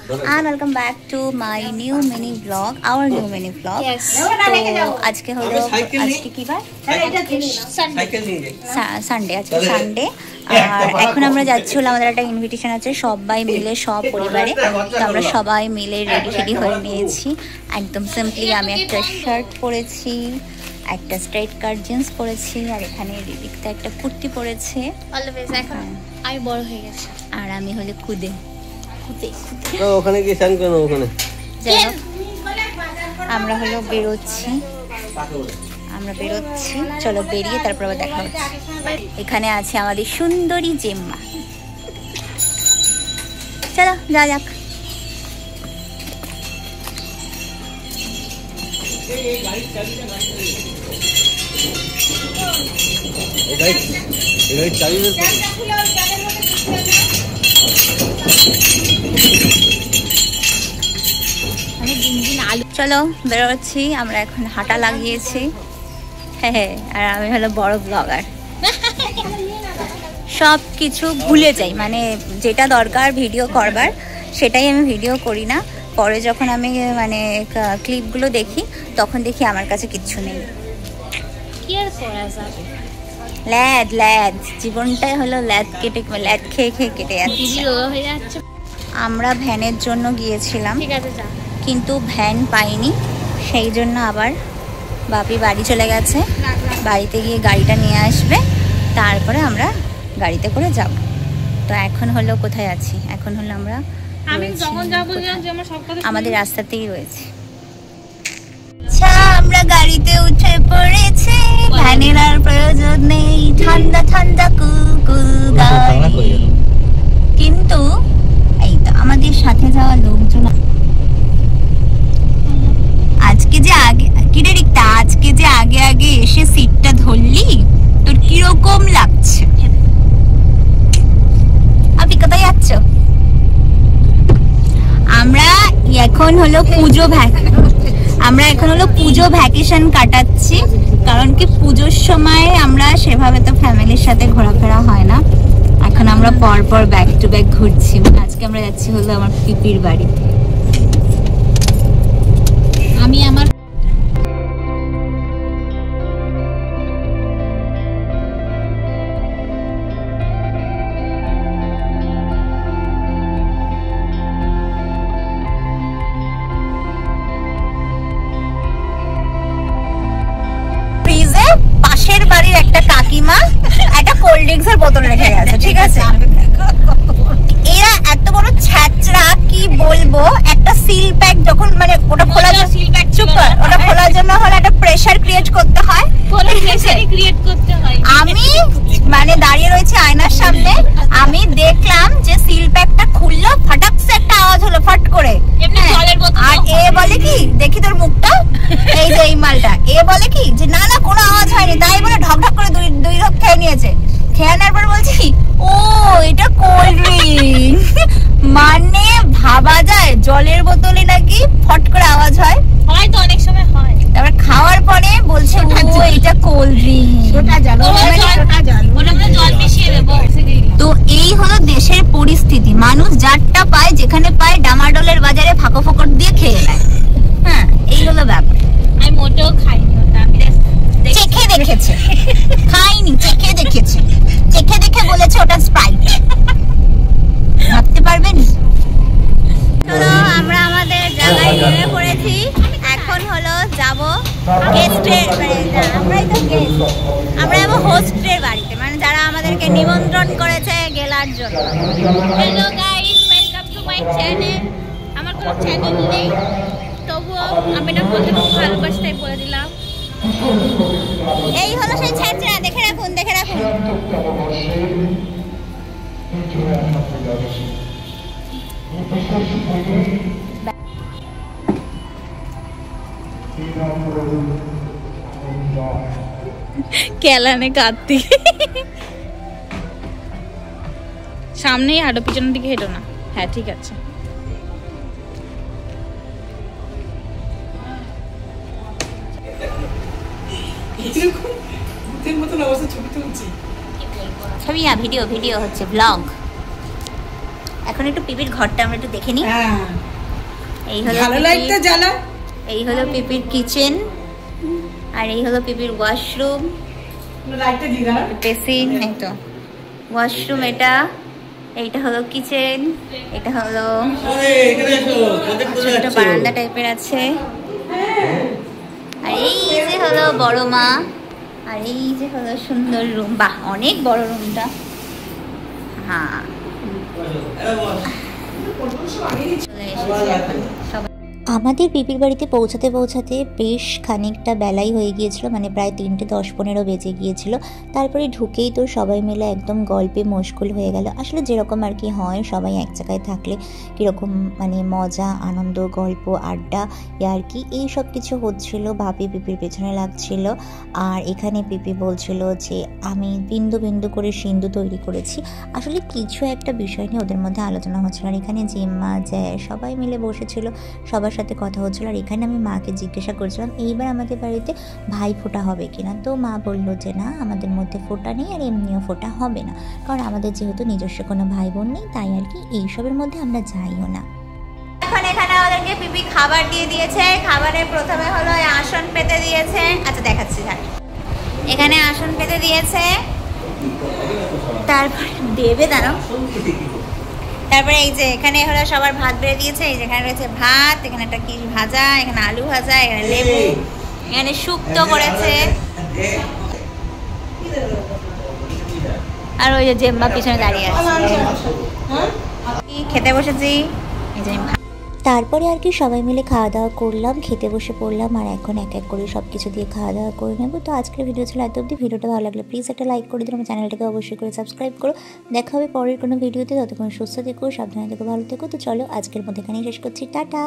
and welcome back to my new mini vlog, our new mini vlog. Yes. তো আজকে হলো আজকে কি বার? সানডে, আজকে সানডে। আর এখন আমরা যাচ্ছি হলো আমাদের একটা ইনভিটেশন আছে সবাই মিলে, সব পরিবারে। তো আমরা সবাই মিলে রেডি হয়ে নিয়েছি একদম সিম্পলি। আমি একটা শার্ট পরেছি, একটা স্ট্রেট কাট জিন্স পরেছি, আর এখানে রিদিকটা একটা কুর্তি পরেছে। অলওয়েজ এখন আমি বড় হয়ে গেছি আর আমি হলে খুদে ওখানে গিয়ে স্নান করো ওখানে। আমরা হলো বেরোচ্ছি, চলো বেরিয়ে তারপর আবার দেখা হচ্ছে। এখানে আছে আমাদের সুন্দরী জেম্মা, চলো যা যাক। চলো বেরোচ্ছি আমরা, এখন হাঁটা লাগিয়েছি। হ্যাঁ, আর আমি হলো বড় ব্লগার, সব কিছু ভুলে যাই, মানে যেটা দরকার ভিডিও করবার সেটাই আমি ভিডিও করি না। পরে যখন আমি মানে ক্লিপগুলো দেখি তখন দেখি আমার কাছে কিচ্ছু নেই। কি আর করা যাবে, ল্যাদ জীবনটাই হলো ল্যাদ খেয়ে কেটে যাচ্ছে। আমরা ভ্যানের জন্য গিয়েছিলাম, কিন্তু ভ্যান পাইনি, সেই জন্য আবার বাপি বাড়ি চলে গেছে। বাড়িতে গিয়ে গাড়িটা নিয়ে আসবে, তারপরে আমরা গাড়িতে করে যাব। তো এখন হলো কোথায় আছি? এখন হলো আমরা আমাদের রাস্তাতেই রয়েছে। আচ্ছা, আমরা গাড়িতে উঠে পড়েছি, ভ্যানের আর প্রয়োজন নেই, ঠান্ডা ঠান্ডা কুকুল গাড়ি। কিন্তু এই তো আমাদের সাথে যাওয়া লোকজন আজকে যে আগে এসে সিটটা ধরলি, তোর কিরকম লাগছে? আপনি কোথায় যাচ্ছ? আমরা এখন হলো পুজো ভ্যাকেশন কাটাচ্ছি, কারণ কি পুজোর সময় আমরা সেভাবে তো ফ্যামিলির সাথে ঘোরাফেরা হয় না। এখন আমরা পর ব্যাক টু ব্যাক ঘুরছি। আজকে আমরা যাচ্ছি হলো আমার পিপির বাড়িতে। আমি আমার পাশের বাড়ির একটা কাকিমা একটা কোল্ড ড্রিঙ্কস এর বোতল রেখে গেছে, ঠিক আছে? এরা এত বড় ছ্যাচড়া, কি বলবো। একটা সিল প্যাক যখন মানে ওটা খোলার জন্য হলো একটা প্রেসার ক্রিয়েট করতে হয়। আমি মানে দাঁড়িয়ে রয়েছি আয়নার সামনে, আমি দেখলাম যে সিল প্যাকটা খুললো, ফাটাকসে একটা আওয়াজ হলো, ফাট করে। আর এ বলে কি, দেখি তোর মুখটা, এই যে এই মালটা, এ বলে কি যে না কোনো আওয়াজ হয়নি, তাই বলে ঢকঢক করে দুই ঢোক খেয়ে নিয়েছে। খেয়ে নেওয়ার পর বলছি, ও এটা কোল্ড ড্রিঙ্ক। মানে ভাবা যায় জলের বোতলে নাকি ফট করে আওয়াজ হয়, হয়তো অনেক সময় হয়। তারপর খাওয়ার পরে বলছে ও এটা কোল্ড ড্রিঙ্ক। তো এই হলো দেশের পরিস্থিতি, মানুষ যারটা পায় যেখানে পায় ডামাডোলের বাজারে ফাঁকো ফোকট দিয়ে খেয়ে নেয়। হ্যাঁ, এই হলো ব্যাপার। আমি মোটেও খাইনি ওটা, আমি চেখে দেখেছি, খাইনি, চেখে দেখে বলেছে ওটা স্প্রাইট। ভাবতে পারবেন? চলো আমরা আমাদের জায়গায় নেমে পড়েছি। এখন হলো যাব গেস্টের, আমরা যাবো হোস্টের বাড়িতে, মানে যারা আমাদেরকে নিমন্ত্রণ করেছে গেলার জন্য। Hello guys, welcome to my channel. আমার কোনো চ্যানেল নেই, তবুও আমি এটা বলতে খুব ভালোবাসি, তাই বলে দিলাম। এই হলো সেই ছেঁচড়া, দেখে রাখুন। কেলানে কার্তিক সামনেই হাঁটো, পিছনের দিকে হেঁটো না। হ্যাঁ ঠিক আছে। ছবি না, ভিডিও হচ্ছে, ব্লগ। এখন একটু পিপির ঘরটা আমরা একটু দেখে নিই। এই হলো এই হলো পিপির কিচেন, আর এই হলো পিপির ওয়াশরুম, বেসিন, এই তো ওয়াশরুম। এইটা হলো কিচেন, এটা হলো ছোট বারান্দা টাইপের আছে। আর এই যে হলো বড় মা, আর এই যে হলো সুন্দর রুম। বাহ, অনেক বড় রুমটা। হ্যাঁ, আমাদের পিপির বাড়িতে পৌঁছাতে পৌঁছাতে বেশ খানিকটা বেলাই হয়ে গিয়েছিল, মানে প্রায় 3:10-15 বেজে গিয়েছিল। তারপরে ঢুকেই তো সবাই মিলে একদম গল্পে মশগুল হয়ে গেল। আসলে যেরকম আর কি হয়, সবাই এক জায়গায় থাকলে কীরকম মানে মজা, আনন্দ, গল্প, আড্ডা আর কি এই সব কিছু হচ্ছিল। ভাবি পিপির পেছনে লাগছিল, আর এখানে পিপি বলছিল যে আমি বিন্দু বিন্দু করে সিন্ধু তৈরি করেছি। আসলে কিছু একটা বিষয় নিয়ে ওদের মধ্যে আলোচনা হচ্ছিল, আর এখানে জিম্মা জ্যায় সবাই মিলে বসেছিল, সবার সাথে কথা হচ্ছিল। আর এখানে আমি মাকে জিজ্ঞাসা করছিলাম এইবার আমাদের বাড়িতে ভাই ফোঁটা হবে কিনা। তো মা বললো যে না, আমাদের মধ্যে ফোঁটা নেই, আর এমনিও ফোঁটা হবে না, কারণ আমাদের যেহেতু নিজস্ব কোনো ভাই বোন নেই, তাই আর কি এইসবের মধ্যে আমরা যাইও না। এখন এখানে আমাদেরকে পিপি খাবার দিয়ে দিয়েছে। খাবারে প্রথমে হলো আসন পেতে দিয়েছে। আচ্ছা দেখাচ্ছি, এখানে আসন পেতে দিয়েছে, তারপর দেবে দাঁড়াও। তারপরে এই যে এখানে হলো সবার ভাত বেড়ে দিয়েছে। এই যেখানে রয়েছে ভাত, এখানে একটা কি ভাজা, এখানে আলু ভাজা, এখানে লেবু, এখানে শুক্তো করেছে। আর ওই যে জেম্মা পিছনে দাঁড়িয়ে আছে। খেতে বসেছি। তারপরে আর কি সবাই মিলে খাওয়া দাওয়া করলাম, খেতে বসে পড়লাম, আর এখন এক এক করে সব কিছু দিয়ে খাওয়া দাওয়া করে নেবো। তো আজকের ভিডিও ছিল এত অবধি। ভিডিওটা ভালো লাগলে প্লিজ একটা লাইক করে দিন, আমার চ্যানেলটাকে অবশ্যই করে সাবস্ক্রাইব করো। দেখা হবে পরের কোনো ভিডিওতে। ততক্ষণ সুস্থ থেকো, সাবধানে থেকো, ভালো থেকো। তো চলো আজকের মধ্যে এখানেই শেষ করছি। টাটা।